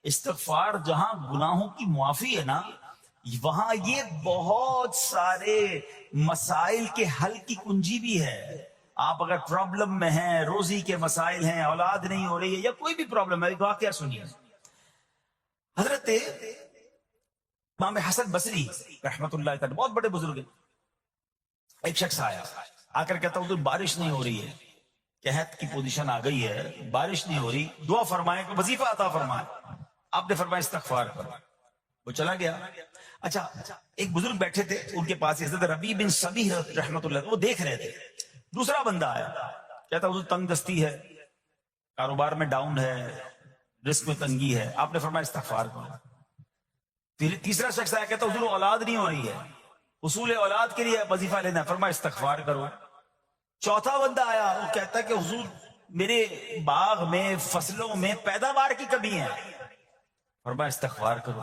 استغفار جہاں گناہوں کی معافی ہے نا، وہاں یہ بہت سارے مسائل کے حل کی کنجی بھی ہے۔ آپ اگر پرابلم میں ہیں، روزی کے مسائل ہیں، اولاد نہیں ہو رہی ہے، یا کوئی بھی پرابلم ہے، واقعہ سنیے۔ حضرت امام حسن بصری رحمت اللہ تعالی بہت بڑے بزرگ ہیں، ایک شخص آیا، آ کر کہتا ہوں بارش نہیں ہو رہی ہے، قحط کی پوزیشن آ گئی ہے، بارش نہیں ہو رہی، دعا فرمائیں کہ وظیفہ عطا فرمائیں۔ آپ نے فرمایا استغفار کرو، وہ چلا گیا۔ اچھا، ایک بزرگ بیٹھے تھے ان کے پاس، حضرت ربیع بن صبیح رحمت اللہ، وہ دیکھ رہے تھے۔ دوسرا بندہ آیا، کہتا حضور تنگ دستی ہے، کاروبار میں ڈاؤن ہے، رزق میں تنگی ہے، آپ نے فرمایا استغفار کرو۔ تیسرا شخص آیا، کہتا حضور اولاد نہیں ہو رہی ہے، حصول اولاد کے لیے وظیفہ لینا، فرمایا استغفار کرو۔ چوتھا بندہ آیا، وہ کہتا کہ حضور میرے باغ میں، فصلوں میں پیداوار کی کمی ہے، فرمایا استغفار کرو۔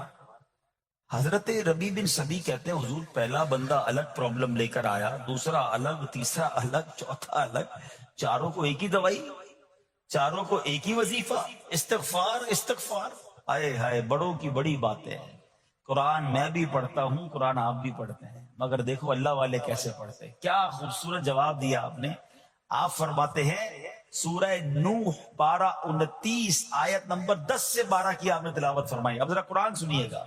حضرت ربیع بن صبیح کہتے ہیں حضور پہلا بندہ الگ پرابلم لے کر آیا، دوسرا الگ، تیسرا الگ، چوتھا الگ، چاروں کو ایک ہی دوائی، چاروں کو ایک ہی وظیفہ، استغفار استغفار۔ ہائے ہائے، بڑوں کی بڑی باتیں ہیں۔ قرآن میں بھی پڑھتا ہوں، قرآن آپ بھی پڑھتے ہیں، مگر دیکھو اللہ والے کیسے پڑھتے ہیں۔ کیا خوبصورت جواب دیا آپ نے۔ آپ فرماتے ہیں سورہ نوح پارہ 29 آیت نمبر 10 سے 12 کی آپ نے تلاوت فرمائی۔ اب ذرا قرآن سنیے گا۔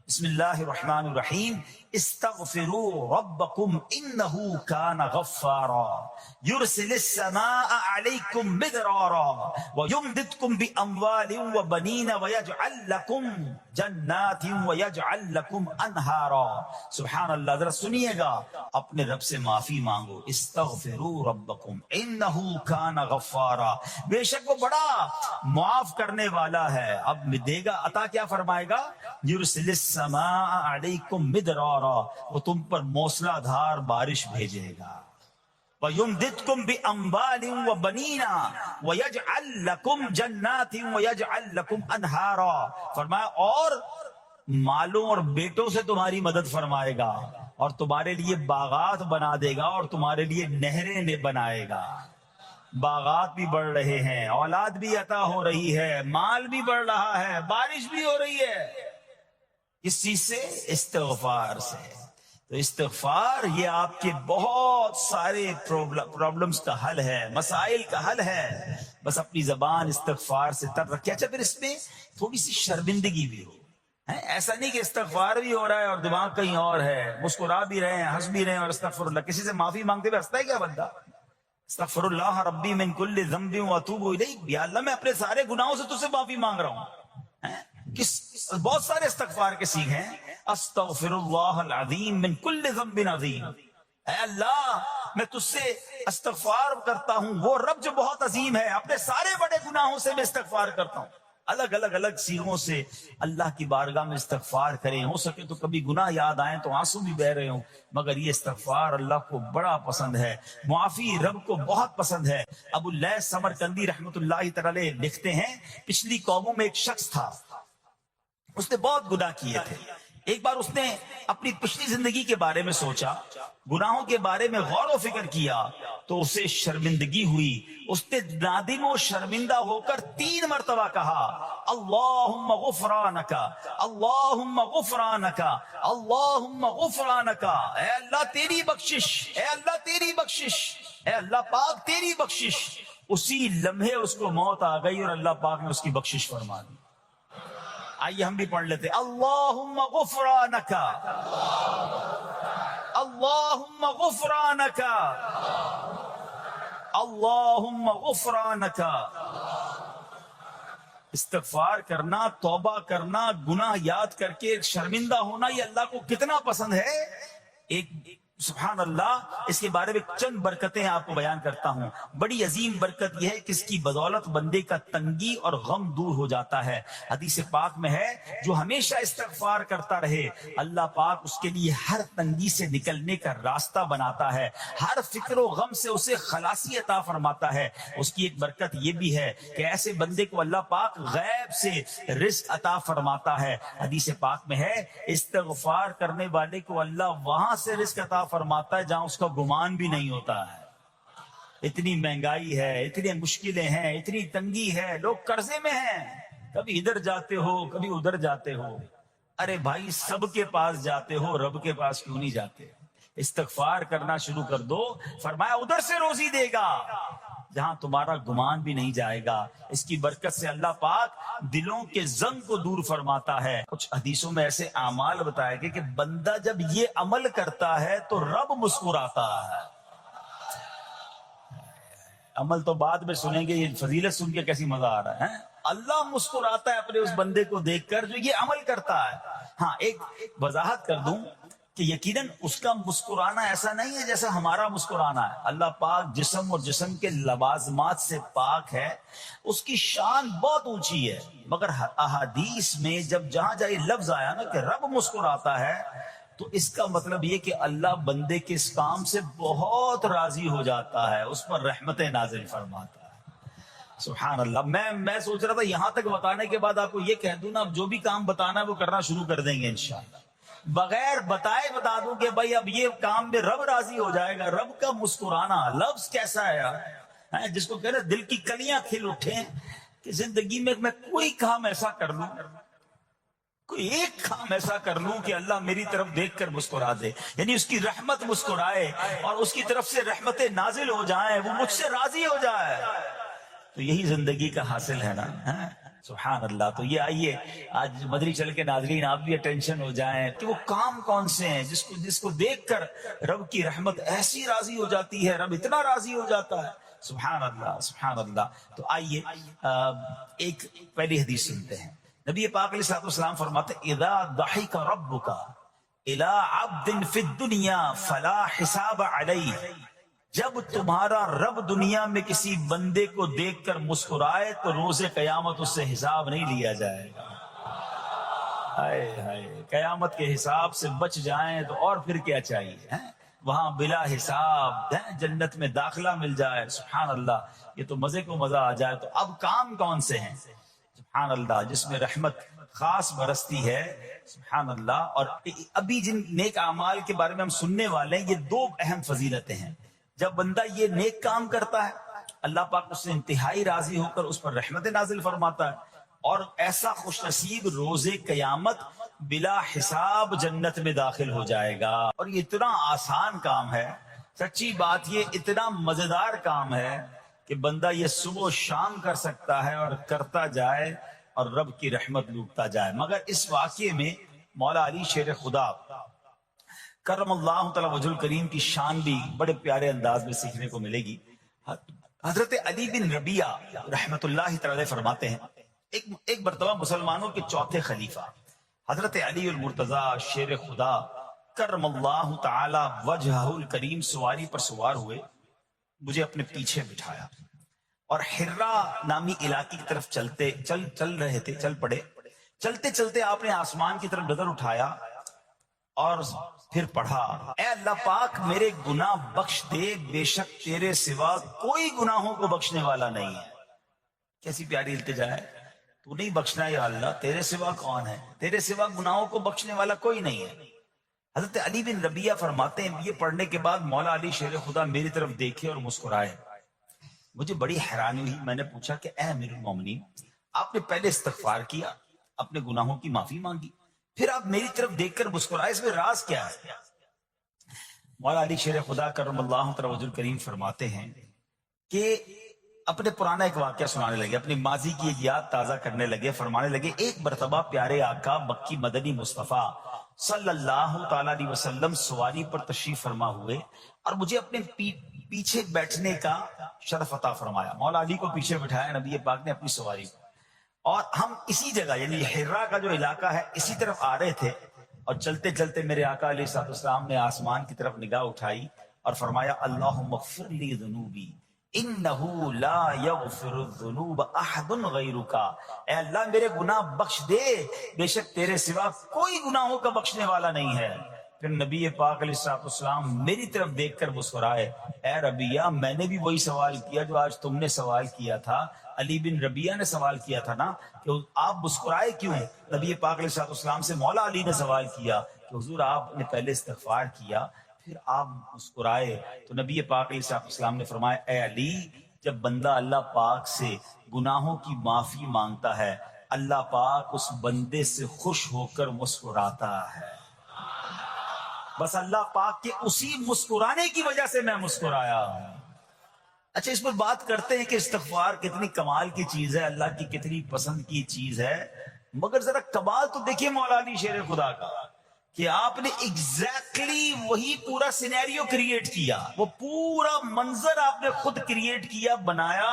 بسم اللہ الرحمن الرحیم، استغفروا ربکم انہ کان غفارا یرسل السماء علیکم مدرارا ویمددکم باموال وبنین ویجعل لکم جنات ویجعل لکم انہارا۔ سبحان اللہ، ذرا سنیے گا، اپنے رب سے معافی مانگو۔ استغفروا ربکم انہ کان غفارا، بے شک وہ بڑا معاف کرنے والا ہے۔ اب دے گا عطا، کیا فرمائے گا؟ یرسل السماء علیکم مدرارا، وہ تم پر موسلا دھار بارش بھیجے گا۔ وَيُمْدِدْكُمْ بِأَمْوَالٍ وَبَنِينَ وَيَجْعَلْ لَكُمْ جَنَّاتٍ وَيَجْعَلْ لَكُمْ أَنْهَارًا، فرمایا اور مالوں اور بیٹوں سے تمہاری مدد فرمائے گا، اور تمہارے لیے باغات بنا دے گا، اور تمہارے لیے نہریں بنائے گا۔ باغات بھی بڑھ رہے ہیں، اولاد بھی عطا ہو رہی ہے، مال بھی بڑھ رہا ہے، بارش بھی ہو رہی ہے۔ اس چیز سے؟ استغفار سے۔ تو استغفار یہ آپ کے بہت سارے پرابلمز کا حل ہے، مسائل کا حل ہے۔ بس اپنی زبان استغفار سے تر رکھے۔ اچھا، پھر اس میں تھوڑی سی شرمندگی بھی ہو، ایسا نہیں کہ استغفار بھی ہو رہا ہے اور دماغ کہیں اور ہے، مسکرا بھی رہے ہیں، ہنس بھی رہے ہیں، اور استغفر اللہ، کسی سے معافی مانگتے ہوئے ہنستا ہے کیا بندہ؟ استغفر اللہ ربی من کل ذنب واتوب الیہ، یا اللہ میں اپنے سارے گناہوں سے تجھ سے معافی مانگ رہا ہوں۔ بہت سارے استغفار کے سیکھ ہیں۔ استغفر اللہ العظیم من کل ذنب عظیم، اے اللہ میں تجھ سے استغفار کرتا ہوں، وہ رب جو بہت عظیم ہے، اپنے سارے بڑے گناہوں سے میں استغفار کرتا ہوں۔ الگ الگ الگ سیغوں سے اللہ کی بارگاہ میں استغفار کریں۔ ہو سکے تو کبھی گناہ یاد آئیں تو آنسو بھی بہ رہے ہوں، مگر یہ استغفار اللہ کو بڑا پسند ہے، معافی رب کو بہت پسند ہے۔ ابو اللیث سمرقندی رحمت اللہ تعالی لکھتے ہیں پچھلی قوموں میں ایک شخص تھا، اس نے بہت گناہ کیے تھے۔ ایک بار اس نے اپنی پچھلی زندگی کے بارے میں سوچا، گناہوں کے بارے میں غور و فکر کیا، تو اسے شرمندگی ہوئی۔ اس نے نادم و شرمندہ ہو کر 3 مرتبہ کہا اللہم غفرانک، اللہم غفرانک، اللہم غفرانک، اے اللہ تیری بخشش، اے اللہ تیری بخشش، اے اللہ پاک تیری بخشش۔ اسی لمحے اس کو موت آ گئی اور اللہ پاک نے اس کی بخشش فرما دی۔ آئیے ہم بھی پڑھ لیتے، اللہم غفرانک، اللہم غفرانک، اللہم غفرانک۔ استغفار کرنا، توبہ کرنا، گناہ یاد کر کے شرمندہ ہونا، یہ اللہ کو کتنا پسند ہے۔ ایک سبحان اللہ، اس کے بارے میں چند برکتیں آپ کو بیان کرتا ہوں۔ بڑی عظیم برکت یہ ہے کہ اس کی بدولت بندے کا تنگی اور غم دور ہو جاتا ہے۔ حدیث پاک میں ہے جو ہمیشہ استغفار کرتا رہے، اللہ پاک اس کے لیے ہر تنگی سے نکلنے کا راستہ بناتا ہے، ہر فکر و غم سے اسے خلاصی عطا فرماتا ہے۔ اس کی ایک برکت یہ بھی ہے کہ ایسے بندے کو اللہ پاک غیب سے رزق عطا فرماتا ہے۔ حدیث پاک میں ہے استغفار کرنے والے کو اللہ وہاں سے رزق عطا فرماتا ہے جہاں اس کا گمان بھی نہیں ہوتا ہے۔ اتنی مہنگائی ہے، اتنی مشکلیں ہیں، اتنی تنگی ہے، لوگ قرضے میں ہیں، کبھی ادھر جاتے ہو کبھی ادھر جاتے ہو. ارے بھائی سب کے پاس جاتے ہو, رب کے پاس کیوں نہیں جاتے؟ استغفار کرنا شروع کر دو. فرمایا ادھر سے روزی دے گا جہاں تمہارا گمان بھی نہیں جائے گا. اس کی برکت سے اللہ پاک دلوں کے زنگ کو دور فرماتا ہے. کچھ حدیثوں میں ایسے اعمال بتائے گئے کہ بندہ جب یہ عمل کرتا ہے تو رب مسکراتا ہے. عمل تو بعد میں سنیں گے, یہ فضیلت سن کے کیسی مزہ آ رہا ہے. اللہ مسکراتا ہے اپنے اس بندے کو دیکھ کر جو یہ عمل کرتا ہے. ہاں ایک وضاحت کر دوں کہ یقیناً اس کا مسکرانا ایسا نہیں ہے جیسا ہمارا مسکرانا ہے. اللہ پاک جسم اور جسم کے لوازمات سے پاک ہے, اس کی شان بہت اونچی ہے. مگر احادیث میں جب جہاں جہاں یہ لفظ آیا نا کہ رب مسکراتا ہے, تو اس کا مطلب یہ کہ اللہ بندے کے اس کام سے بہت راضی ہو جاتا ہے, اس پر رحمتیں نازل فرماتا ہے. سبحان اللہ. میں سوچ رہا تھا یہاں تک بتانے کے بعد آپ کو یہ کہہ دوں نا, اب جو بھی کام بتانا ہے وہ کرنا شروع کر دیں گے انشاءاللہ. بغیر بتائے بتا دوں کہ بھائی اب یہ کام میں رب راضی ہو جائے گا. رب کا مسکرانا لفظ کیسا ہے یار, جس کو کہہ رہے دل کی کلیاں کھل اٹھیں کہ زندگی میں کوئی کام ایسا کر لوں, کوئی ایک کام ایسا کر لوں کہ اللہ میری طرف دیکھ کر مسکرا دے, یعنی اس کی رحمت مسکرائے اور اس کی طرف سے رحمتیں نازل ہو جائیں, وہ مجھ سے راضی ہو جائے. تو یہی زندگی کا حاصل ہے نا. سبحان اللہ. تو یہ آئیے آج مدری چل کے ناظرین آپ بھی اٹینشن ہو جائیں کہ وہ کام کون سے ہیں جس کو دیکھ کر رب کی رحمت ایسی راضی ہو جاتی ہے, رب اتنا راضی ہو جاتا ہے. سبحان اللہ سبحان اللہ. تو آئیے ایک پہلی حدیث سنتے ہیں. نبی پاک علیہ الصلوۃ والسلام فرماتے اذا ضحک ربک الی عبد فی الدنیا فلا حساب علیہ, جب تمہارا رب دنیا میں کسی بندے کو دیکھ کر مسکرائے تو روز قیامت اس سے حساب نہیں لیا جائے گا. ہائے ہائے, قیامت کے حساب سے بچ جائیں تو اور پھر کیا چاہیے. وہاں بلا حساب جنت میں داخلہ مل جائے. سبحان اللہ. یہ تو مزے کو مزہ آ جائے. تو اب کام کون سے ہیں سبحان اللہ جس میں رحمت خاص برستی ہے. سبحان اللہ. اور ابھی جن نیک اعمال کے بارے میں ہم سننے والے ہیں, یہ دو اہم فضیلتیں ہیں. جب بندہ یہ نیک کام کرتا ہے اللہ پاک اس سے انتہائی راضی ہو کر اس پر رحمت نازل فرماتا ہے, اور ایسا خوش نصیب روز قیامت بلا حساب جنت میں داخل ہو جائے گا. اور یہ اتنا آسان کام ہے, سچی بات یہ اتنا مزیدار کام ہے کہ بندہ یہ صبح و شام کر سکتا ہے اور کرتا جائے اور رب کی رحمت لوٹتا جائے. مگر اس واقعے میں مولا علی شیر خدا کرم اللہ تعالی وجہ الکریم کی شان بھی بڑے پیارے انداز میں سیکھنے کو ملے گی. حضرت علی بن ربیعہ رحمت اللہ تعالی فرماتے ہیں ایک مرتبہ مسلمانوں کے چوتھے خلیفہ حضرت علی المرتضی شیر خدا کرم اللہ تعالی وجہہ الکریم سواری پر سوار ہوئے, مجھے اپنے پیچھے بٹھایا اور حرا نامی علاقے کی طرف چل رہے تھے. چل پڑے. چلتے چلتے آپ نے آسمان کی طرف نظر اٹھایا اور پھر پڑھا اے اللہ پاک میرے گناہ بخش دے, بے شک تیرے سوا کوئی گناہوں کو بخشنے والا نہیں ہے. کیسی پیاری التجا ہے. تو نہیں بخشنا یا اللہ, تیرے سوا کون ہے, تیرے سوا گناہوں کو بخشنے والا کوئی نہیں ہے. حضرت علی بن ربیعہ فرماتے ہیں یہ پڑھنے کے بعد مولا علی شیر خدا میری طرف دیکھے اور مسکرائے. مجھے بڑی حیرانی ہوئی. میں نے پوچھا کہ اے امیر المومنین, آپ نے پہلے استغفار کیا, اپنے گناہوں کی معافی مانگی, پھر آپ میری طرف دیکھ کر مسکرائے, اس میں راز کیا ہے؟ مولا علی شیر خدا کرم اللہ تعالی وجہ الکریم فرماتے ہیں کہ اپنے پرانا ایک واقعہ سنانے لگے, اپنی ماضی کی ایک یاد تازہ کرنے لگے. فرمانے لگے ایک مرتبہ پیارے آقا مکی مدنی مصطفیٰ صلی اللہ تعالی علیہ وسلم سواری پر تشریف فرما ہوئے اور مجھے اپنے پیچھے بیٹھنے کا شرف عطا فرمایا. مولا علی کو پیچھے بٹھایا نبی پاک نے اپنی سواری کو, اور ہم اسی جگہ یعنی حرا کا جو علاقہ ہے اسی طرف آ رہے تھے. اور چلتے چلتے میرے آقا علیہ الصلوۃ والسلام نے آسمان کی طرف نگاہ اٹھائی اور فرمایا اللہم اغفر لی ذنوبی انہ لا یغفر الذنوب احد غیرک, اے اللہ میرے گناہ بخش دے, بے شک تیرے سوا کوئی گناہوں کا بخشنے والا نہیں ہے. پھر نبی پاک علیہ الصلوۃ والسلام میری طرف دیکھ کر مسکرائے, اے ربیعہ میں نے بھی وہی سوال کیا جو آج تم نے سوال کیا تھا. علی بن ربیعہ نے سوال کیا تھا نا کہ آپ مسکرائے کیوں. نبی پاک علیہ الصلوۃ والسلام سے مولا علی نے سوال کیا کہ حضور آپ نے پہلے استغفار کیا پھر آپ مسکرائے. تو نبی پاک علیہ الصلوۃ والسلام نے فرمایا اے علی, جب بندہ اللہ پاک سے گناہوں کی معافی مانگتا ہے اللہ پاک اس بندے سے خوش ہو کر مسکراتا ہے. بس اللہ پاک کے اسی مسکرانے کی وجہ سے میں مسکرایا ہوں. اچھا، اس پر بات کرتے ہیں کہ استغفار کتنی کمال کی چیز ہے، اللہ کی کتنی پسند کی چیز ہے. مگر ذرا کمال تو دیکھیے مولا علی شیر خدا کا، کہ آپ نے ایگزیکٹلی وہی پورا سینیریو کریٹ کیا، وہ پورا منظر آپ نے خود کریٹ کیا، بنایا،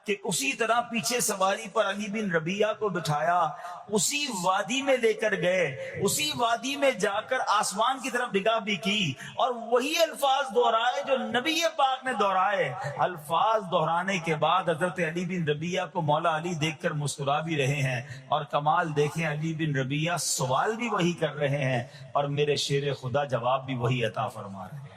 کہ اسی طرح پیچھے سواری پر علی بن ربیعہ کو بٹھایا، اسی وادی میں لے کر گئے، اسی وادی میں جا کر آسمان کی طرف نگاہ بھی کی، اور وہی الفاظ دہرائے جو نبی پاک نے دہرائے. الفاظ دہرانے کے بعد حضرت علی بن ربیعہ کو مولا علی دیکھ کر مسکرا بھی رہے ہیں. اور کمال دیکھیں، علی بن ربیعہ سوال بھی وہی کر رہے ہیں اور میرے شیر خدا جواب بھی وہی عطا فرما رہے ہیں.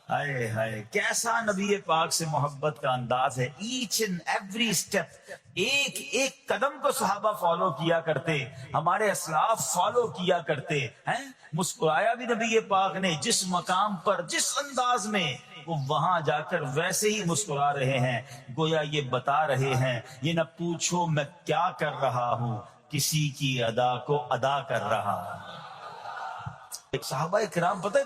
ہائے ہائے، کیسا نبی پاک سے محبت کا انداز ہے. ایچ اینڈ ایوری اسٹیپ، ایک ایک قدم کو صحابہ فالو کیا کرتے، ہمارے اسلاف فالو کیا کرتے ہیں. مسکرایا بھی نبی پاک نے، جس مقام پر جس انداز میں، وہ وہاں جا کر ویسے ہی مسکرا رہے ہیں. گویا یہ بتا رہے ہیں، یہ نہ پوچھو میں کیا کر رہا ہوں، کسی کی ادا کو ادا کر رہا ہوں. ایک صحابہ کرام پتہ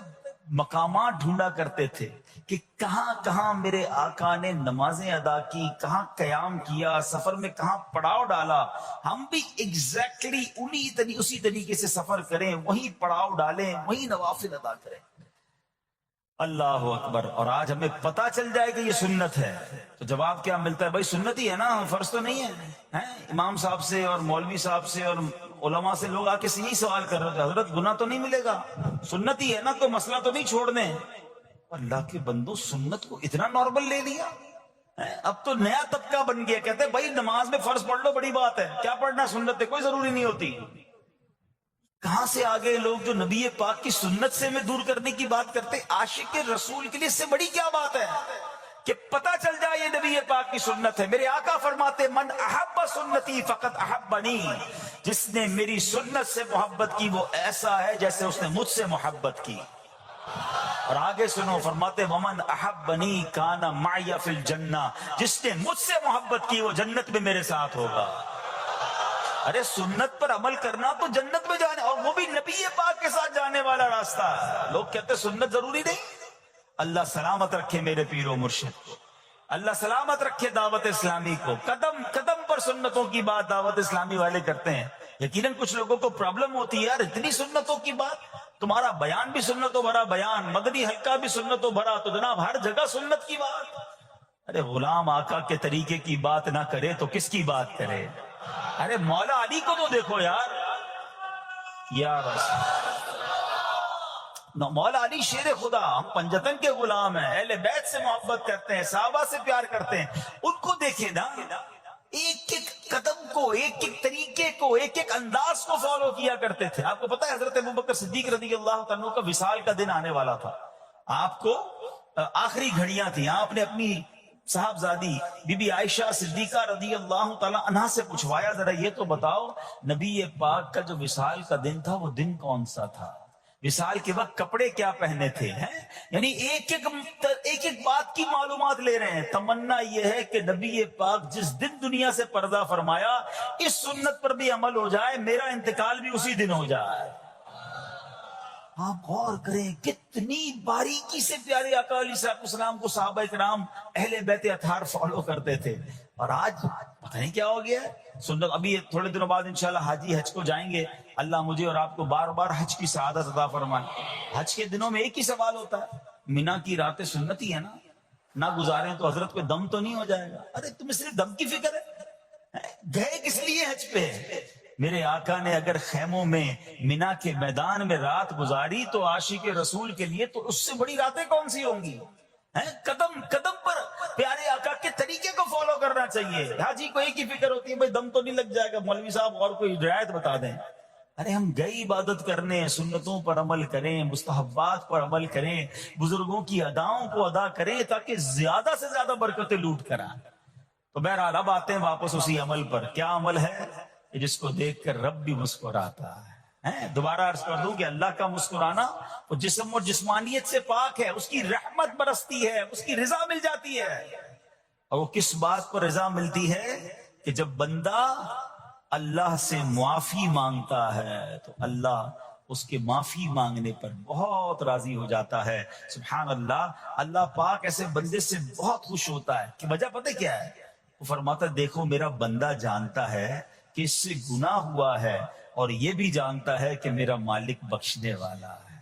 مقامات ڈھونڈا کرتے تھے کہ کہاں کہاں میرے آقا نے نمازیں ادا کی، کہاں قیام کیا، سفر میں کہاں پڑاؤ ڈالا. ہم بھی ایگزیکٹلی اسی طریقے سے سفر کریں، وہی پڑاؤ ڈالیں، وہی نوافل ادا کریں. اللہ اکبر. اور آج ہمیں پتا چل جائے کہ یہ سنت ہے تو جواب کیا ملتا ہے؟ بھائی سنت ہی ہے نا، فرض تو نہیں ہے. امام صاحب سے اور مولوی صاحب سے اور علماء سے لوگ آ کے یہی سوال کر رہے تھے، حضرت گناہ تو نہیں ملے گا؟ سنت ہی ہے نا، کوئی مسئلہ تو نہیں چھوڑنے. اللہ کے بندو، سنت کو اتنا نارمل لے لیا. اب تو نیا طبقہ بن گیا، کہتے ہیں بھائی نماز میں فرض پڑھ لو، بڑی بات ہے، کیا پڑھنا، سنت ہے کوئی ضروری نہیں ہوتی. کہاں سے آگے لوگ جو نبی پاک کی سنت سے ہمیں دور کرنے کی بات کرتے. عاشق رسول کے لیے اس سے بڑی کیا بات ہے کہ پتہ چل جائے یہ نبی پاک کی سنت ہے. میرے آقا فرماتے من احب سنتی فقط احبنی، جس نے میری سنت سے محبت کی وہ ایسا ہے جیسے اس نے مجھ سے محبت کی. اور آگے سنو، فرماتے ومن احبنی کان معی فی الجنہ، جس نے مجھ سے محبت کی وہ جنت میں میرے ساتھ ہوگا. ارے سنت پر عمل کرنا تو جنت میں جانے، اور وہ بھی نبی پاک کے ساتھ جانے والا راستہ ہے. لوگ کہتے سنت ضروری نہیں. اللہ سلامت رکھے میرے پیر و مرشد کو، اللہ سلامت رکھے دعوت اسلامی کو. قدم قدم پر سنتوں کی بات دعوت اسلامی والے کرتے ہیں. یقیناً کچھ لوگوں کو پرابلم ہوتی ہے، یار اتنی سنتوں کی بات، تمہارا بیان بھی سنتوں بھرا بیان، مدنی حلقہ بھی سنتوں بھرا، تو جناب ہر جگہ سنت کی بات. ارے غلام آقا کے طریقے کی بات نہ کرے تو کس کی بات کرے؟ ارے مولا علی کو تو دیکھو یار، مولا علی شیر خدا. ہم پنجتن کے غلام ہیں، اہل بیت سے محبت کرتے ہیں، صحابہ سے پیار کرتے ہیں. ان کو دیکھیں نا، ایک ایک قدم کو، ایک ایک طریقے کو، ایک ایک انداز کو فالو کیا کرتے تھے. آپ کو پتا ہے حضرت ابوبکر صدیق رضی اللہ تعالیٰ عنہ کا وصال کا دن آنے والا تھا. آپ کو آخری گھڑیاں تھیں. آپ نے اپنی صاحبزادی بی بی عائشہ صدیقہ رضی اللہ تعالیٰ عنہا سے پوچھوایا، ذرا یہ تو بتاؤ نبی پاک کا جو وصال کا دن تھا وہ دن کون سا تھا؟ وصال کے وقت کپڑے کیا پہنے تھے؟ یعنی ایک ایک بات کی معلومات لے رہے ہیں. تمنا یہ ہے کہ نبی پاک جس دن دنیا سے پردہ فرمایا، اس سنت پر بھی عمل ہو جائے، میرا انتقال بھی اسی دن ہو جائے. آپ غور کریں کتنی باریکی سے پیارے آقا علیہ السلام کو صحابہ کرام اہل بیت اطہار فالو کرتے تھے. اور آج پتہ نہیں کیا ہو گیا ہے سنت. ابھی تھوڑے دنوں بعد انشاءاللہ حاجی حج کو جائیں گے. اللہ مجھے اور آپ کو بار بار حج کی سعادت عطا فرمائے. حج کے دنوں میں ایک ہی سوال ہوتا ہے، مینا کی راتیں سنتی ہے نا، نہ گزاریں تو حضرت پہ دم تو نہیں ہو جائے گا. ارے تمہیں صرف دم کی فکر ہے؟ گئے کس لیے حج پہ؟ میرے آقا نے اگر خیموں میں مینا کے میدان میں رات گزاری تو عاشق رسول کے لیے تو اس سے بڑی راتیں کون سی ہوں گی؟ قدم قدم پر پیارے آقا کے طریقے کو فالو کرنا چاہیے. حاجی کو ایک ہی فکر ہوتی ہے بھائی دم تو نہیں لگ جائے گا، مولوی صاحب اور کوئی رعایت بتا دیں. ارے ہم گئی عبادت کرنے، سنتوں پر عمل کریں، مستحبات پر عمل کریں، بزرگوں کی اداؤں کو ادا کریں تاکہ زیادہ سے زیادہ برکتیں لوٹ کر آئیں. تو بہرحال اب آتے ہیں واپس اسی عمل پر. کیا عمل ہے؟ جس کو دیکھ کر رب بھی مسکراتا ہے. دوبارہ عرض کر دوں کہ اللہ کا مسکرانا وہ جسم اور جسمانیت سے پاک ہے، اس کی رحمت برستی ہے، اس کی رضا مل جاتی ہے. اور وہ کس بات پر رضا ملتی ہے؟ کہ جب بندہ اللہ سے معافی مانگتا ہے تو اللہ اس کے معافی مانگنے پر بہت راضی ہو جاتا ہے. سبحان اللہ. اللہ پاک ایسے بندے سے بہت خوش ہوتا ہے. کہ وجہ پتہ کیا ہے؟ وہ فرماتا ہے دیکھو میرا بندہ جانتا ہے کہ اس سے گناہ ہوا ہے اور یہ بھی جانتا ہے کہ میرا مالک بخشنے والا ہے.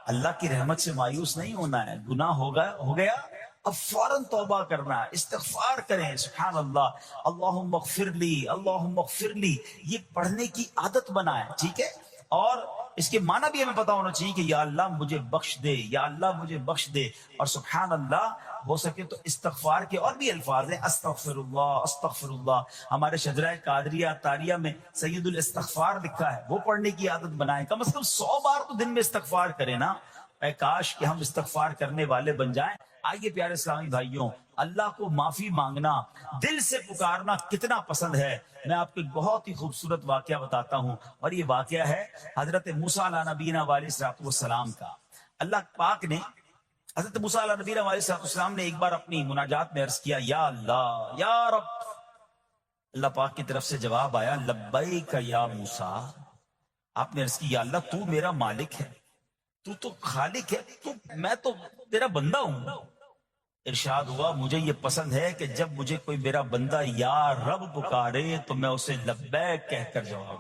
اللہ کی رحمت سے مایوس نہیں ہونا ہے. گناہ ہو گیا اب فوراً توبہ کرنا ہے, استغفار کریں. سبحان اللہ. اللہم اغفر لی, اللہم اغفر لی, یہ پڑھنے کی عادت بنائیں. ٹھیک ہے, اور اس کے معنی بھی ہمیں پتا ہونا چاہیے کہ یا اللہ مجھے بخش دے, یا اللہ مجھے بخش دے. اور سبحان اللہ, ہو سکے تو استغفار کے اور بھی الفاظ ہیں, استغفر اللہ, استغفر اللہ. ہمارے شجرہ قادریہ طاریہ میں سید الاستغفار لکھا ہے, وہ پڑھنے کی عادت بنائیں. کم از کم 100 بار تو دن میں استغفار کریں نا. اے کاش کہ ہم استغفار کرنے والے بن جائیں. آئیے پیارے اسلامی بھائیوں, اللہ کو معافی مانگنا, دل سے پکارنا کتنا پسند ہے. میں آپ کو ایک بہت ہی خوبصورت واقعہ بتاتا ہوں, اور یہ واقعہ ہے حضرت موسیٰ علیہ نبینا علیہ السلام کا. اللہ پاک نے حضرت موسیٰ علیہ نبینا علیہ السلام نے ایک بار اپنی مناجات میں عرض کیا, یا اللہ, یا رب. اللہ پاک کی طرف سے جواب آیا, لبیک یا موسیٰ. آپ نے عرض کی, یا اللہ تو میرا مالک ہے, تو خالق ہے, میں تو تیرا بندہ ہوں. ارشاد ہوا, مجھے یہ پسند ہے کہ جب مجھے کوئی میرا بندہ یا رب پکارے تو میں اسے لبیک کہہ کر جواب.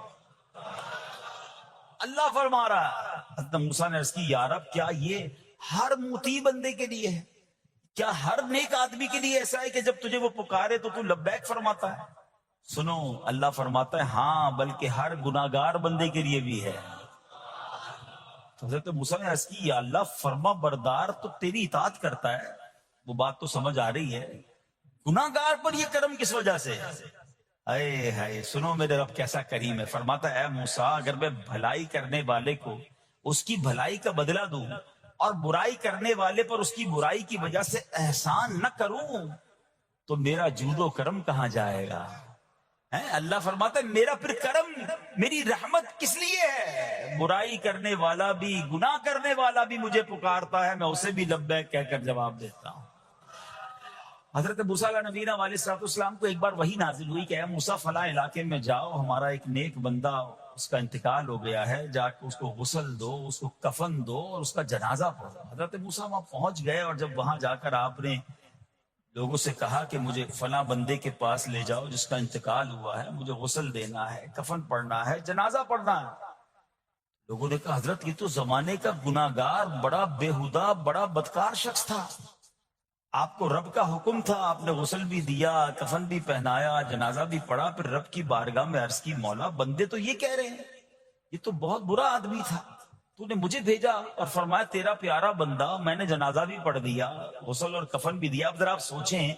اللہ فرما رہا ہے, حضرت موسیٰ نے عرض کی, یا رب کیا یہ ہر موتی بندے کے لیے ہے؟ کیا ہر نیک آدمی کے لیے ایسا ہے کہ جب تجھے وہ پکارے تو لبیک فرماتا ہے؟ سنو, اللہ فرماتا ہے ہاں, بلکہ ہر گناہگار بندے کے لیے بھی ہے. حضرت موسیٰ نے عرض کی, یا اللہ فرما بردار تو تیری اطاعت کرتا ہے, وہ بات تو سمجھ آ رہی ہے, گناہگار پر یہ کرم کس وجہ سے؟ اے ہائے, سنو میرے رب کیسا کریم ہے. فرماتا ہے, اے موسیٰ اگر میں بھلائی کرنے والے کو اس کی بھلائی کا بدلہ دوں اور برائی کرنے والے پر اس کی برائی کی وجہ سے احسان نہ کروں تو میرا جود و کرم کہاں جائے گا؟ اللہ فرماتا ہے میرا پھر کرم, میری رحمت کس لیے ہے؟ برائی کرنے والا بھی, گناہ کرنے والا بھی مجھے پکارتا ہے, میں اسے بھی لبیک کہہ کر جواب دیتا ہوں. حضرت موسیٰ علیہ نبینا علیہ السلام کو ایک بار وحی نازل ہوئی کہ اے موسیٰ فلاں علاقے میں جاؤ, ہمارا ایک نیک بندہ اس کا انتقال ہو گیا ہے, جا کے اس کو غسل دو, اس کو کفن دو اور اس کا جنازہ پڑھو. حضرت موسیٰ وہاں پہنچ گئے, اور جب وہاں جا کر آپ نے لوگوں سے کہا کہ مجھے فلاں بندے کے پاس لے جاؤ جس کا انتقال ہوا ہے, مجھے غسل دینا ہے, کفن پڑھنا ہے, جنازہ پڑھنا ہے. لوگوں نے کہا حضرت یہ تو زمانے کا گناہگار, بڑا بےہودہ, بڑا بدکار شخص تھا, آپ کو رب کا حکم تھا, آپ نے غسل بھی دیا, کفن بھی پہنایا, جنازہ بھی پڑھا, پھر رب کی بارگاہ میں عرض کی, مولا بندے تو یہ کہہ رہے ہیں یہ تو بہت برا آدمی تھا, تو نے مجھے بھیجا اور فرمایا تیرا پیارا بندہ, میں نے جنازہ بھی پڑھ دیا, غسل اور کفن بھی دیا. اب ذرا آپ سوچیں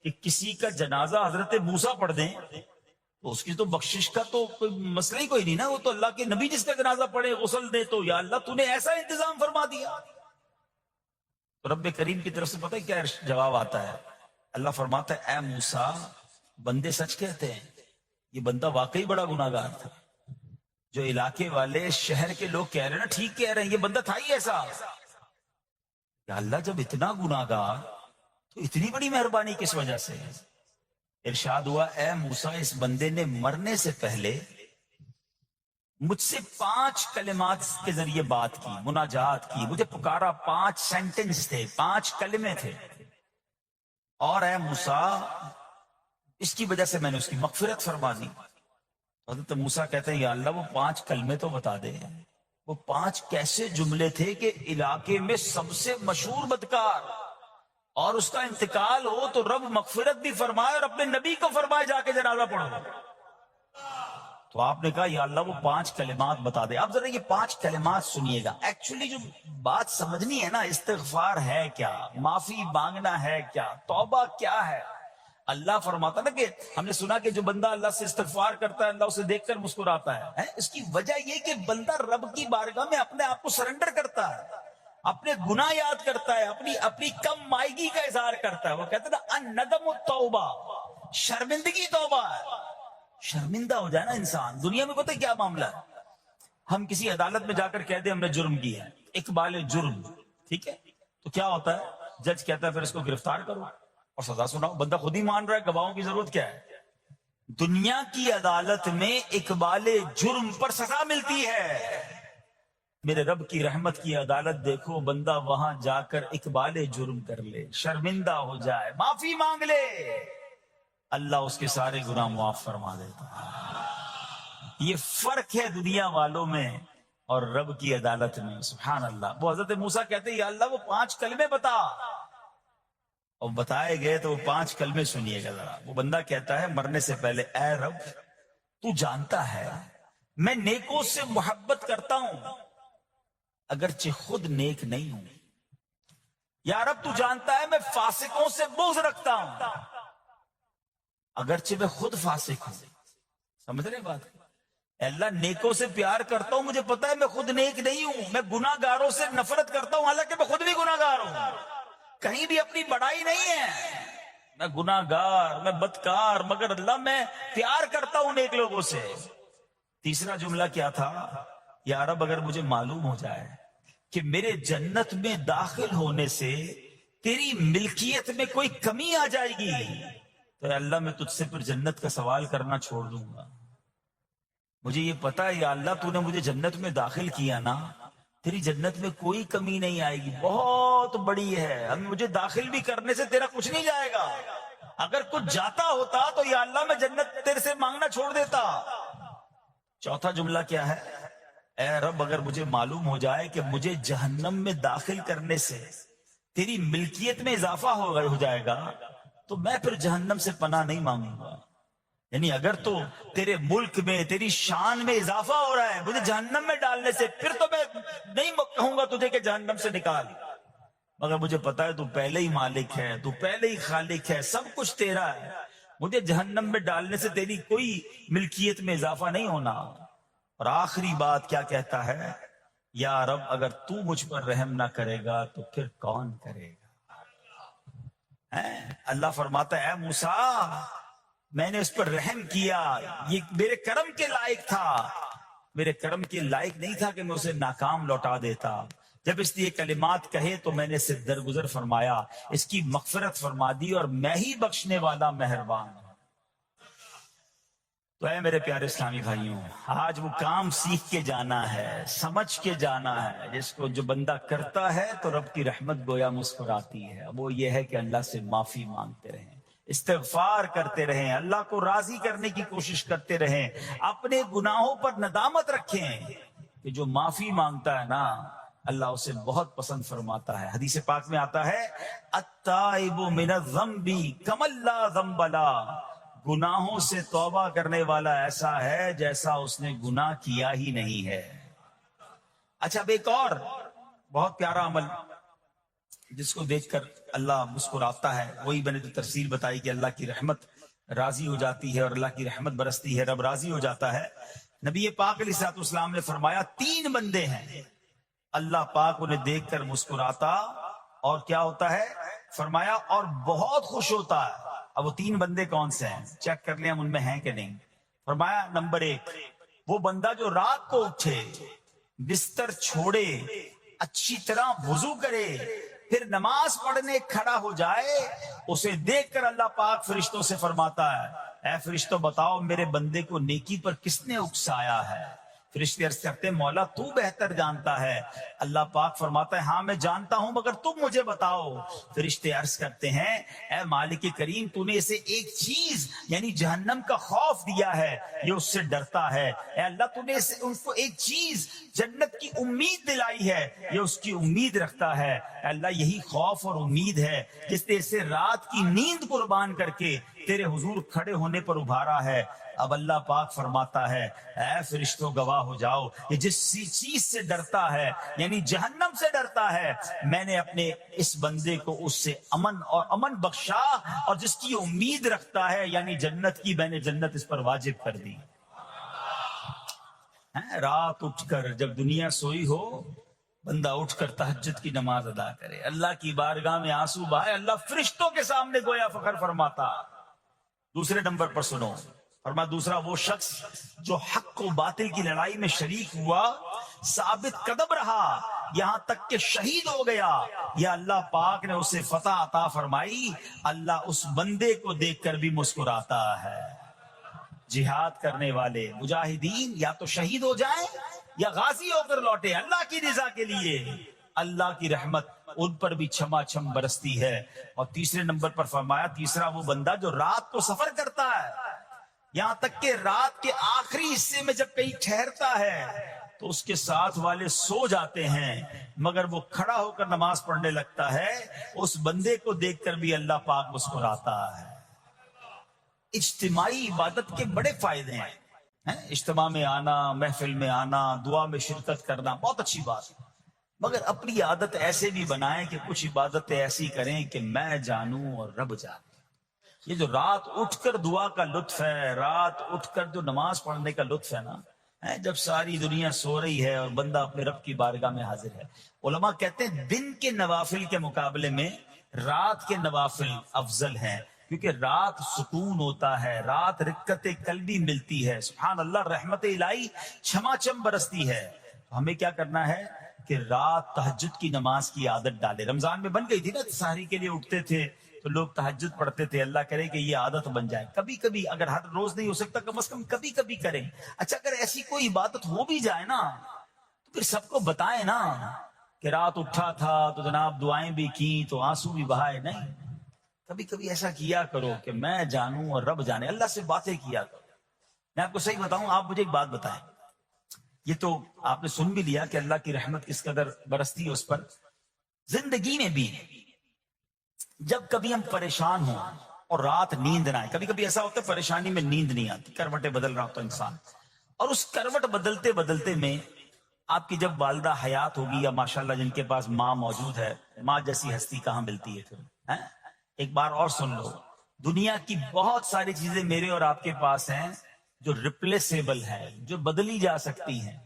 کہ کسی کا جنازہ حضرت موسیٰ پڑھ دیں تو اس کی تو بخشش کا تو کوئی مسئلہ ہی کوئی نہیں نا, وہ تو اللہ کے نبی جس کا جنازہ پڑھے غسل دے تو یا اللہ تو نے ایسا انتظام فرما دیا. تو رب کریم کی طرف سے پتہ ہے کیا جواب آتا ہے؟ اللہ فرماتا ہے, اے موسیٰ بندے سچ کہتے ہیں, یہ بندہ واقعی بڑا گناہگار تھا. جو علاقے والے, شہر کے لوگ کہہ رہے ہیں نا, ٹھیک کہہ رہے ہیں, یہ بندہ تھا ہی ایسا. یا اللہ جب اتنا گناہگار تو اتنی بڑی مہربانی کس وجہ سے؟ ارشاد ہوا, اے موسیٰ اس بندے نے مرنے سے پہلے مجھ سے 5 کلمات کے ذریعے بات کی, مناجات کی, مجھے پکارا, 5 سینٹنس تھے, 5 کلمے تھے, اور اے موسیٰ اس کی وجہ سے میں نے اس کی مغفرت فرما دی. حضرت موسیٰ کہتے ہیں یا اللہ وہ 5 کلمے تو بتا دے, وہ 5 کیسے جملے تھے کہ علاقے میں سب سے مشہور بدکار, اور اس کا انتقال ہو تو رب مغفرت بھی فرمائے اور اپنے نبی کو فرمائے جا کے جنازہ پڑھو. تو آپ نے کہا یا اللہ وہ 5 کلمات بتا دے. آپ ذرا یہ 5 کلمات سنیے گا. ایکچولی جو بات سمجھنی ہے نا, استغفار ہے کیا, معافی مانگنا ہے کیا, توبہ کیا ہے. اللہ فرماتا نا کہ ہم نے سنا کہ جو بندہ اللہ سے استغفار کرتا ہے اللہ اسے دیکھ کر مسکراتا ہے. اس کی وجہ یہ کہ بندہ رب کی بارگاہ میں اپنے آپ کو سرنڈر کرتا ہے, اپنے گناہ یاد کرتا ہے, اپنی کم مائگی کا اظہار کرتا ہے. وہ کہتے ہیں نا الندم التوبہ, شرمندگی توبہ ہے. شرمندہ ہو جائے نا انسان. دنیا میں پتہ کیا معاملہ ہے, ہم کسی عدالت میں جا کر کہہ دیں ہم نے جرم کیا ہے, اقبال جرم, ٹھیک ہے, تو کیا ہوتا ہے, جج کہتا ہے پھر اس کو گرفتار کرو اور سزا سناؤ. بندہ خود ہی مان رہا ہے, گواہوں کی ضرورت کیا ہے؟ دنیا کی عدالت میں اقبال جرم پر سزا ملتی ہے، میرے رب کی رحمت کی عدالت دیکھو، بندہ وہاں جا کر اقبال جرم کر لے، شرمندہ ہو جائے، معافی مانگ لے، اللہ اس کے سارے گناہ معاف فرما دیتا ہے۔ یہ فرق ہے دنیا والوں میں اور رب کی عدالت میں، سبحان اللہ۔ وہ حضرت موسیٰ کہتے ہیں یا اللہ وہ 5 کلمے بتا، اور بتائے گئے تو وہ 5 کلمے سنیے گا ذرا۔ وہ بندہ کہتا ہے مرنے سے پہلے، اے رب تو جانتا ہے میں نیکوں سے محبت کرتا ہوں اگرچہ خود نیک نہیں ہوں، یا رب تو جانتا ہے میں فاسقوں سے بغض رکھتا ہوں اگرچہ میں خود فاسق ہوں۔ سمجھ رہے بات؟ اے اللہ نیکوں سے پیار کرتا ہوں، مجھے پتا ہے میں خود نیک نہیں ہوں، میں گناہ گاروں سے نفرت کرتا ہوں حالانکہ میں خود بھی گناہ گار ہوں، کہیں بھی اپنی بڑائی نہیں ہے، میں گناہ گار، میں بدکار، مگر اللہ میں پیار کرتا ہوں نیک لوگوں سے۔ تیسرا جملہ کیا تھا؟ یا رب اگر مجھے معلوم ہو جائے کہ میرے جنت میں داخل ہونے سے تیری ملکیت میں کوئی کمی آ جائے گی تو اے اللہ میں تجھ سے پھر جنت کا سوال کرنا چھوڑ دوں گا۔ مجھے یہ پتا ہے یا اللہ تو نے مجھے جنت میں داخل کیا نا، تیری جنت میں کوئی کمی نہیں آئے گی، بہت بڑی ہے، اب مجھے داخل بھی کرنے سے تیرا کچھ نہیں جائے گا، اگر کچھ جاتا ہوتا تو یا اللہ میں جنت تیرے سے مانگنا چھوڑ دیتا۔ چوتھا جملہ کیا ہے؟ اے رب اگر مجھے معلوم ہو جائے کہ مجھے جہنم میں داخل کرنے سے تیری ملکیت میں اضافہ ہو جائے گا تو میں پھر جہنم سے پناہ نہیں مانگوں گا، یعنی اگر تو تیرے ملک میں تیری شان میں اضافہ ہو رہا ہے مجھے جہنم میں ڈالنے سے، پھر تو میں نہیں کہوں گا تجھے کہ جہنم سے نکال، مگر مجھے پتا ہے تو پہلے ہی مالک ہے، تو پہلے ہی خالق ہے، سب کچھ تیرا ہے، مجھے جہنم میں ڈالنے سے تیری کوئی ملکیت میں اضافہ نہیں ہونا۔ اور آخری بات کیا کہتا ہے؟ یا رب اگر تو مجھ پر رحم نہ کرے گا تو پھر کون کرے گا؟ اللہ فرماتا ہے اے موسیٰ میں نے اس پر رحم کیا، یہ میرے کرم کے لائق تھا، میرے کرم کے لائق نہیں تھا کہ میں اسے ناکام لوٹا دیتا، جب اس لیے کلمات کہے تو میں نے اسے درگزر فرمایا، اس کی مغفرت فرما دی، اور میں ہی بخشنے والا مہربان ہوں۔ تو اے میرے پیارے اسلامی بھائیوں، آج وہ کام سیکھ کے جانا ہے، سمجھ کے جانا ہے، جس کو جو بندہ کرتا ہے تو رب کی رحمت گویا مسکراتی ہے، وہ یہ ہے کہ اللہ سے معافی مانگتے رہیں، استغفار کرتے رہیں، اللہ کو راضی کرنے کی کوشش کرتے رہیں، اپنے گناہوں پر ندامت رکھیں کہ جو معافی مانگتا ہے نا اللہ اسے بہت پسند فرماتا ہے۔ حدیث پاک میں آتا ہے التائب من الذنب کمن لا ذنب له، گناہوں سے توبہ کرنے والا ایسا ہے جیسا اس نے گناہ کیا ہی نہیں ہے۔ اچھا اب ایک اور بہت پیارا عمل جس کو دیکھ کر اللہ مسکراتا ہے، وہی میں نے تو تفسیر بتائی کہ اللہ کی رحمت راضی ہو جاتی ہے اور اللہ کی رحمت برستی ہے، رب راضی ہو جاتا ہے۔ نبی پاک علیہ الصلوۃ والسلام نے فرمایا 3 بندے ہیں اللہ پاک انہیں دیکھ کر مسکراتا اور کیا ہوتا ہے؟ فرمایا اور بہت خوش ہوتا ہے۔ اب وہ 3 بندے کون سے ہیں؟ چیک کر لیں ہم ان میں ہیں کہ نہیں۔ فرمایا نمبر 1 وہ بندہ جو رات کو اٹھے، بستر چھوڑے، اچھی طرح وضو کرے، پھر نماز پڑھنے کھڑا ہو جائے، اسے دیکھ کر اللہ پاک فرشتوں سے فرماتا ہے اے فرشتوں بتاؤ میرے بندے کو نیکی پر کس نے اکسایا ہے؟ فرشتے عرض کرتے ہیں مولا تو بہتر جانتا ہے۔ اللہ پاک فرماتا ہے ہاں میں جانتا ہوں مگر تم مجھے بتاؤ۔ فرشتے عرض کرتے ہیں اے مالک کریم تو نے اسے ایک چیز یعنی جہنم کا خوف دیا ہے، یہ اس سے ڈرتا ہے۔ اے اللہ تو نے ان کو ایک چیز جنت کی امید دلائی ہے، یہ اس کی امید رکھتا ہے۔ اے اللہ یہی خوف اور امید ہے جس نے اسے رات کی نیند قربان کر کے تیرے حضور کھڑے ہونے پر ابھارا ہے۔ اب اللہ پاک فرماتا ہے اے فرشتوں گواہ ہو جاؤ کہ جس چیز سے ڈرتا ہے یعنی جہنم سے ڈرتا ہے، میں نے اپنے اس بندے کو اس سے امن بخشا، اور جس کی امید رکھتا ہے یعنی جنت کی، میں نے جنت اس پر واجب کر دی۔ رات اٹھ کر جب دنیا سوئی ہو بندہ اٹھ کر تہجد کی نماز ادا کرے، اللہ کی بارگاہ میں آنسو بہائے، اللہ فرشتوں کے سامنے گویا فخر فرماتا۔ دوسرے نمبر پر سنو، فرمایا دوسرا وہ شخص جو حق و باطل کی لڑائی میں شریک ہوا، ثابت قدم رہا یہاں تک کہ شہید ہو گیا، یا اللہ پاک نے اسے فتح عطا فرمائی، اللہ اس بندے کو دیکھ کر بھی مسکراتا ہے۔ جہاد کرنے والے مجاہدین یا تو شہید ہو جائیں یا غازی ہو کر لوٹے اللہ کی رضا کے لیے، اللہ کی رحمت ان پر بھی چھما چھم برستی ہے۔ اور تیسرے نمبر پر فرمایا تیسرا وہ بندہ جو رات کو سفر کرتا ہے، یہاں تک کہ رات کے آخری حصے میں جب کہیں ٹھہرتا ہے تو اس کے ساتھ والے سو جاتے ہیں مگر وہ کھڑا ہو کر نماز پڑھنے لگتا ہے، اس بندے کو دیکھ کر بھی اللہ پاک مسکراتا ہے۔ اجتماعی عبادت کے بڑے فائدے ہیں، اجتماع میں آنا، محفل میں آنا، دعا میں شرکت کرنا بہت اچھی بات ہے، مگر اپنی عادت ایسے بھی بنائیں کہ کچھ عبادتیں ایسی کریں کہ میں جانوں اور رب جانے۔ یہ جو رات اٹھ کر دعا کا لطف ہے، رات اٹھ کر جو نماز پڑھنے کا لطف ہے نا، جب ساری دنیا سو رہی ہے اور بندہ اپنے رب کی بارگاہ میں حاضر ہے۔ علماء کہتے ہیں دن کے نوافل کے مقابلے میں رات کے نوافل افضل ہیں، کیونکہ رات سکون ہوتا ہے، رات رکت قلبی ملتی ہے، سبحان اللہ، رحمت الہی چھما چھم برستی ہے۔ ہمیں کیا کرنا ہے کہ رات تہجد کی نماز کی عادت ڈالے۔ رمضان میں بن گئی تھی نا، سحری کے لیے اٹھتے تھے تو لوگ تہجد پڑھتے تھے، اللہ کرے کہ یہ عادت بن جائے، کبھی کبھی، اگر ہر روز نہیں ہو سکتا کم از کم کبھی کبھی کریں۔ اچھا اگر ایسی کوئی عبادت ہو بھی جائے نا تو پھر سب کو بتائیں نا کہ رات اٹھا تھا تو جناب دعائیں بھی کی تو آنسو بھی بہائے، نہیں، کبھی کبھی ایسا کیا کرو کہ میں جانوں اور رب جانے، اللہ سے باتیں کیا کرو۔ میں آپ کو صحیح بتاؤں، آپ مجھے ایک بات بتائیں، یہ تو آپ نے سن بھی لیا کہ اللہ کی رحمت کس قدر برستی ہے اس پر، زندگی میں بھی جب کبھی ہم پریشان ہوں اور رات نیند نہ آئے، کبھی کبھی ایسا ہوتا ہے پریشانی میں نیند نہیں آتی، کروٹیں بدل رہا ہوتا انسان، اور اس کروٹ بدلتے بدلتے میں آپ کی جب والدہ حیات ہوگی یا ماشاءاللہ جن کے پاس ماں موجود ہے، ماں جیسی ہستی کہاں ملتی ہے پھر، ایک بار اور سن لو، دنیا کی بہت ساری چیزیں میرے اور آپ کے پاس ہیں جو ریپلیسیبل ہے، جو بدلی جا سکتی ہیں۔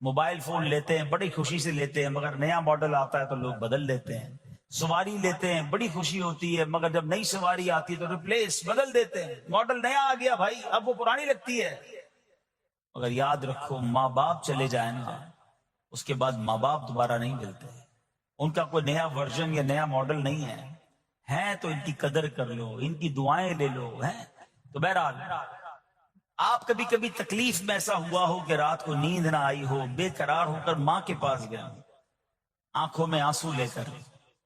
موبائل فون لیتے ہیں بڑی خوشی سے لیتے ہیں، مگر نیا ماڈل آتا ہے تو لوگ بدل لیتے ہیں۔ سواری لیتے ہیں بڑی خوشی ہوتی ہے، مگر جب نئی سواری آتی ہے تو ریپلیس بدل دیتے ہیں، ماڈل نیا آ گیا بھائی، اب وہ پرانی لگتی ہے۔ مگر یاد رکھو ماں باپ چلے جائیں نا، اس کے بعد ماں باپ دوبارہ نہیں ملتے، ان کا کوئی نیا ورژن یا نیا ماڈل نہیں ہے تو ان کی قدر کر لو، ان کی دعائیں لے لو، ہیں تو بہرحال آپ کبھی کبھی تکلیف میں ایسا ہوا ہو کہ رات کو نیند نہ آئی ہو، بے قرار ہو کر ماں کے پاس گیا، آنکھوں میں آنسو لے کر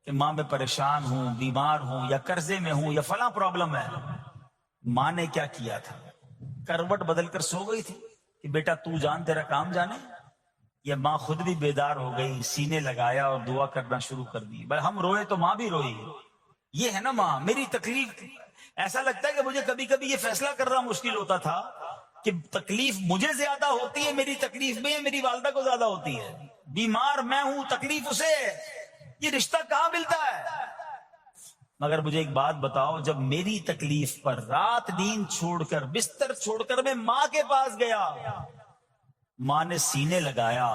کہ ماں میں پریشان ہوں، بیمار ہوں یا قرضے میں ہوں یا فلاں پرابلم ہے۔ ماں نے کیا کیا تھا؟ کروٹ بدل کر سو گئی تھی کہ بیٹا تو جان تیرا کام جانے، یا ماں خود بھی بیدار ہو گئی، سینے لگایا اور دعا کرنا شروع کر دی؟ بھائی ہم روئے تو ماں بھی روئی، یہ ہے نا ماں۔ میری تکلیف، ایسا لگتا ہے کہ مجھے کبھی کبھی یہ فیصلہ کرنا مشکل ہوتا تھا کہ تکلیف مجھے زیادہ ہوتی ہے میری تکلیف میں، میری والدہ کو زیادہ ہوتی ہے، بیمار میں ہوں تکلیف اسے، یہ رشتہ کہاں ملتا ہے؟ مگر مجھے ایک بات بتاؤ، جب میری تکلیف پر رات نیند چھوڑ کر بستر چھوڑ کر میں ماں کے پاس گیا، ماں نے سینے لگایا،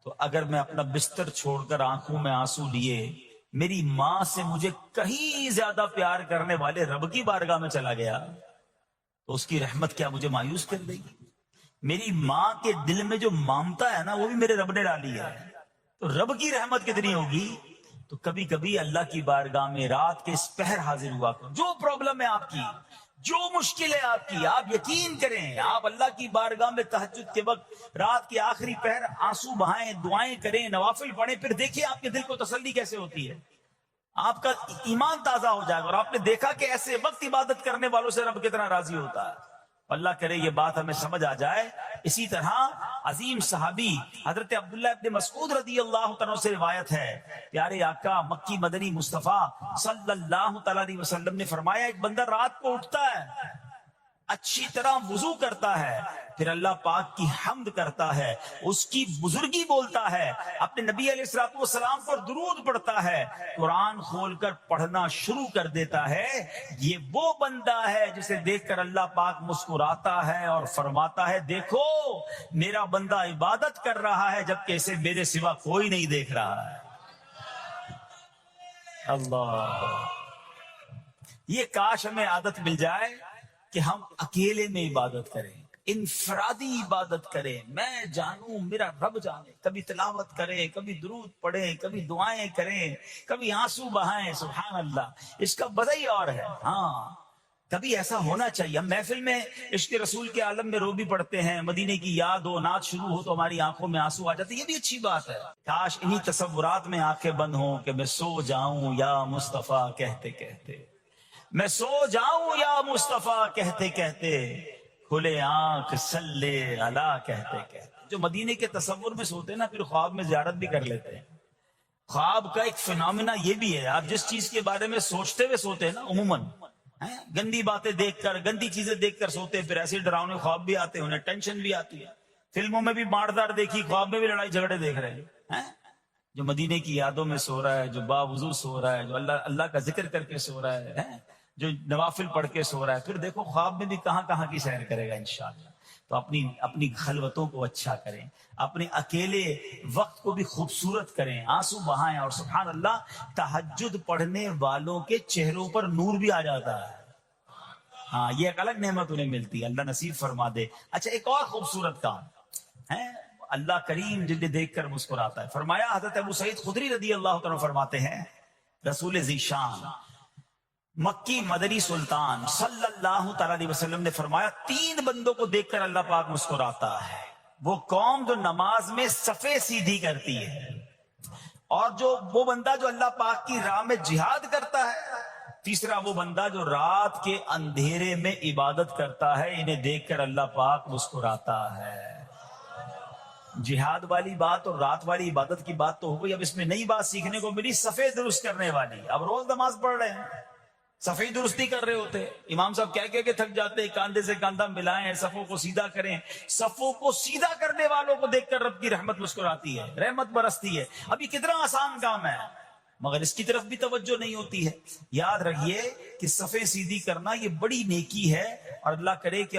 تو اگر میں اپنا بستر چھوڑ کر آنکھوں میں آنسو لیے میری ماں سے مجھے کہیں زیادہ پیار کرنے والے رب کی بارگاہ میں چلا گیا تو اس کی رحمت کیا مجھے مایوس کر دے گی؟ میری ماں کے دل میں جو مامتا ہے نا وہ بھی میرے رب نے ڈالی ہے، تو رب کی رحمت کتنی ہوگی؟ تو کبھی کبھی اللہ کی بارگاہ میں رات کے اس پہر حاضر ہوا کرو، جو پرابلم ہے آپ کی، جو مشکل ہے آپ کی، آپ یقین کریں، آپ اللہ کی بارگاہ میں تہجد کے وقت رات کے آخری پہر آنسو بہائیں، دعائیں کریں، نوافل پڑھیں، پھر دیکھیں آپ کے دل کو تسلی کیسے ہوتی ہے، آپ کا ایمان تازہ ہو جائے گا، اور آپ نے دیکھا کہ ایسے وقت عبادت کرنے والوں سے رب کتنا راضی ہوتا ہے۔ اللہ کرے یہ بات ہمیں سمجھ آ جائے۔ اسی طرح عظیم صحابی حضرت عبداللہ ابن مسعود رضی اللہ تعالیٰ سے روایت ہے، پیارے آقا مکی مدنی مصطفیٰ صلی اللہ تعالیٰ علیہ وسلم نے فرمایا، ایک بندہ رات کو اٹھتا ہے، اچھی طرح وضو کرتا ہے، پھر اللہ پاک کی حمد کرتا ہے، اس کی بزرگی بولتا ہے، اپنے نبی علیہ الصلوۃ والسلام پر درود پڑھتا ہے، قرآن کھول کر پڑھنا شروع کر دیتا ہے، یہ وہ بندہ ہے جسے دیکھ کر اللہ پاک مسکراتا ہے اور فرماتا ہے، دیکھو میرا بندہ عبادت کر رہا ہے جبکہ اسے میرے سوا کوئی نہیں دیکھ رہا ہے۔ اللہ، یہ کاش ہمیں عادت مل جائے کہ ہم اکیلے میں عبادت کریں، انفرادی عبادت کریں، میں جانوں میرا رب جانے، کبھی تلاوت کریں، کبھی درود پڑھیں، کبھی دعائیں کریں، کبھی آنسو بہائیں، سبحان اللہ، اس کا مزہ ہی اور ہے۔ ہاں کبھی ایسا ہونا چاہیے. ہم محفل میں عشق رسول کے عالم میں رو بھی پڑتے ہیں, مدینے کی یاد ہو, نعت شروع ہو تو ہماری آنکھوں میں آنسو آ جاتے ہیں, یہ بھی اچھی بات ہے. کاش انہی تصورات میں آنکھیں بند ہوں کہ میں سو جاؤں یا مصطفیٰ کہتے کہتے, میں سو جاؤں یا مصطفیٰ کہتے کہتے, کھلے آنکھ صلی علی کہتے کہتے. جو مدینے کے تصور میں سوتے ہیں نا, پھر خواب میں زیارت بھی کر لیتے ہیں. خواب کا ایک فینومینا یہ بھی ہے, آپ جس چیز کے بارے میں سوچتے ہوئے سوتے ہیں نا, عموماً گندی باتیں دیکھ کر, گندی چیزیں دیکھ کر سوتے ہیں, پھر ایسے ڈراؤنے خواب بھی آتے ہیں, انہیں ٹینشن بھی آتی ہے. فلموں میں بھی ماردار دیکھی, خواب میں بھی لڑائی جھگڑے دیکھ رہے ہیں. جو مدینے کی یادوں میں سو رہا ہے, جو باوضو سو رہا ہے, جو اللہ کا ذکر کر کے سو رہا ہے, جو نوافل پڑھ کے سو رہا ہے, پھر دیکھو خواب میں بھی کہاں کہاں کی سیر کرے گا انشاءاللہ. تو اپنی خلوتوں کو اچھا کریں, اپنے اکیلے وقت کو بھی خوبصورت کریں, آنسو بہائیں. اور سبحان اللہ, تہجد پڑھنے والوں کے چہروں پر نور بھی آ جاتا ہے. ہاں, یہ ایک الگ نعمت انہیں ملتی ہے, اللہ نصیب فرما دے. اچھا, ایک اور خوبصورت کام ہے, اللہ کریم جنہیں دیکھ کر مسکراتا ہے. فرمایا, حضرت ابو سعید خدری رضی اللہ تعالیٰ فرماتے ہیں, رسول ذیشان مکی مدنی سلطان صلی اللہ تعالی علیہ وسلم نے فرمایا, 3 بندوں کو دیکھ کر اللہ پاک مسکراتا ہے. وہ قوم جو نماز میں صفیں سیدھی کرتی ہے, اور وہ بندہ جو اللہ پاک کی راہ میں جہاد کرتا ہے. تیسرا وہ بندہ جو رات کے اندھیرے میں عبادت کرتا ہے. انہیں دیکھ کر اللہ پاک مسکراتا ہے. جہاد والی بات اور رات والی عبادت کی بات تو ہو گئی. اب اس میں نئی بات سیکھنے کو ملی, صفیں درست کرنے والی. اب روز نماز پڑھ رہے ہیں, صفیں درستی کر رہے ہوتے, امام صاحب کہہ کے تھک جاتے, کاندھے سے کاندھا ملائیں, صفوں کو سیدھا کریں. صفوں کو سیدھا کرنے والوں کو دیکھ کر رب کی رحمت مسکراتی ہے, رحمت برستی ہے. اب یہ کتنا آسان کام ہے, مگر اس کی طرف بھی توجہ نہیں ہوتی ہے. یاد رکھیے کہ صفیں سیدھی کرنا یہ بڑی نیکی ہے, اور اللہ کرے کہ